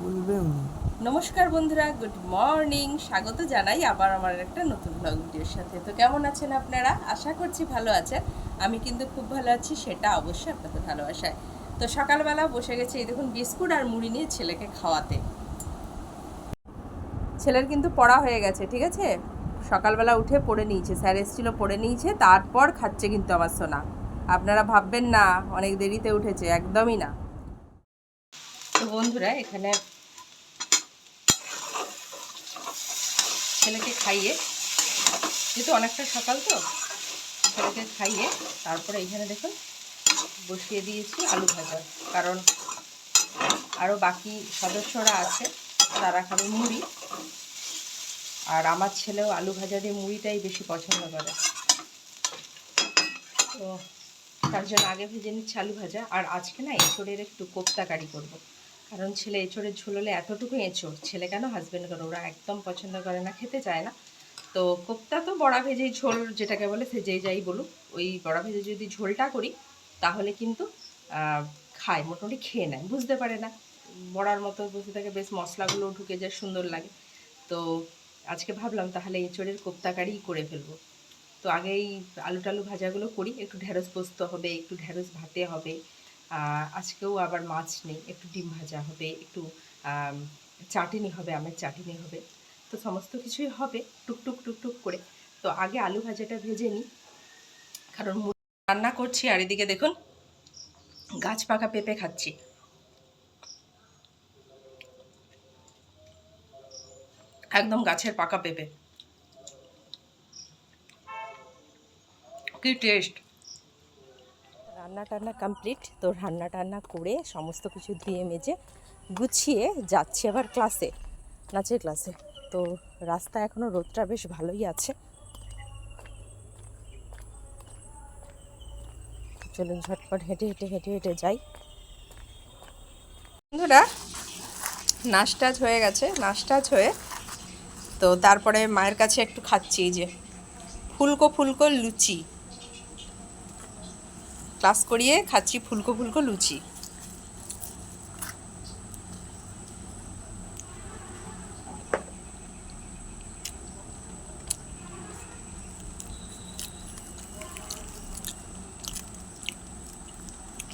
বলবে উনি। নমস্কার বন্ধুরা, গুড মর্নিং। স্বাগত জানাই আবার আমার একটা নতুন ব্লগ ভিডিওর সাথে। তো কেমন আছেন আপনারা? আশা করছি ভালো আছেন। আমি কিন্তু খুব ভালো আছি, সেটা অবশ্যই আপনাদের ভালোবাসায়। তো সকালবেলা বসে গেছি এই দেখুন বিস্কুট আর মুড়ি নিয়ে ছেলেকে খাওয়াতে। ছেলের কিন্তু পড়া হয়ে গেছে, ঠিক আছে। সকালবেলা উঠে পড়ে নিয়েছে, স্যার এসেছিল পড়ে নিয়েছে, তারপর খাচ্ছে কিন্তু আমার সোনা। আপনারা ভাববেন না অনেক দেরিতে উঠেছে, একদমই না। তো বন্ধুরা, এখানে ছেলেকে খাইয়ে, যেহেতু অনেকটা সকাল তো, ছেলেকে খাইয়ে তারপরে এইখানে দেখুন বসিয়ে দিয়েছি আলু ভাজা। কারণ আরও বাকি সদস্যরা আছে, তারা খাবে মুড়ি, আর আমার ছেলেও আলু ভাজা দিয়ে মুড়িটাই বেশি পছন্দ করে। তো তার জন্য আগে ভেজে নিচ্ছি আলু ভাজা। আর আজকে না এঁচড়ের একটু কোপ্তা কারি করবো। কারণ ছেলে এঁচড়ের ঝোল হলে, এতটুকু এঁচড়, ছেলে কেন হাজব্যান্ড করে, ওরা একদম পছন্দ করে না, খেতে চায় না। তো কোপ্তা তো বড়া ভেজেই ঝোল যেটাকে বলে, সে যেই যাই বলুক, ওই বড়া ভেজে যদি ঝোলটা করি তাহলে কিন্তু খায়, মোটামুটি খেয়ে নেয়, বুঝতে পারে না, বড়ার মতো বসে থাকে, বেশ মশলাগুলো ঢুকে যায়, সুন্দর লাগে। তো আজকে ভাবলাম তাহলে এঁচড়ের কোপ্তা কারিই করে ফেলবো। তো আগেই আলু টালু ভাজাগুলো করি, একটু ঢ্যাঁড়স পোস্ত হবে, একটু ঢ্যাঁড়স ভাতে হবে, আজকেও আবার মাছ নেই, একটু ডিম ভাজা হবে, একটু চাটনি হবে, আমের চাটনি হবে। তো সমস্ত কিছুই হবে টুকটুক টুকটুক করে। তো আগে আলু ভাজাটা ভেজে নিই, কারণ রান্না করছি আর এদিকে দেখুন গাছ পাকা পেঁপে খাচ্ছি। একদম গাছের পাকা পেঁপে, কি টেস্ট। রান্না টান্না কমপ্লিট। তো রান্না টান্না করে সমস্ত কিছু ধুয়ে মেজে গুছিয়ে যাচ্ছি আবার ক্লাসে, নাচের ক্লাসে। তো রাস্তা এখনও রোদটা বেশ ভালোই আছে। চলুন ঝটপট হেঁটে হেঁটে হেঁটে হেঁটে যাই। বন্ধুরা, নাস্তাজ হয়ে গেছে, নাস্তাজ হয়ে তো তারপরে মায়ের কাছে একটু খাচ্ছি, এই যে ফুলকো ফুলকো লুচি, ক্লাস করিয়ে খাচ্ছি ফুলকো ফুলকো লুচি।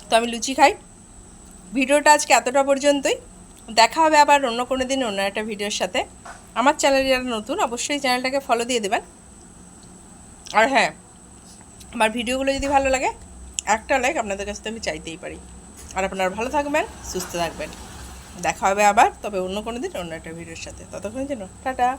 তো আমি লুচি খাই। ভিডিওটা আজকে এতটা পর্যন্তই। দেখা হবে আবার অন্য কোনো দিন অন্য একটা ভিডিওর সাথে। আমার চ্যানেল যারা নতুন, অবশ্যই চ্যানেলটাকে ফলো দিয়ে দেবেন। আর হ্যাঁ, আমার ভিডিওগুলো যদি ভালো লাগে, একটা লাইক আপনাদের কাছ থেকে আমি চাইতেই পারি। আর আপনারা ভালো থাকবেন, সুস্থ থাকবেন। দেখা হবে আবার, তবে অন্য কোনো দিন অন্য একটা ভিডিওর সাথে। ততক্ষণের জন্য টাটা।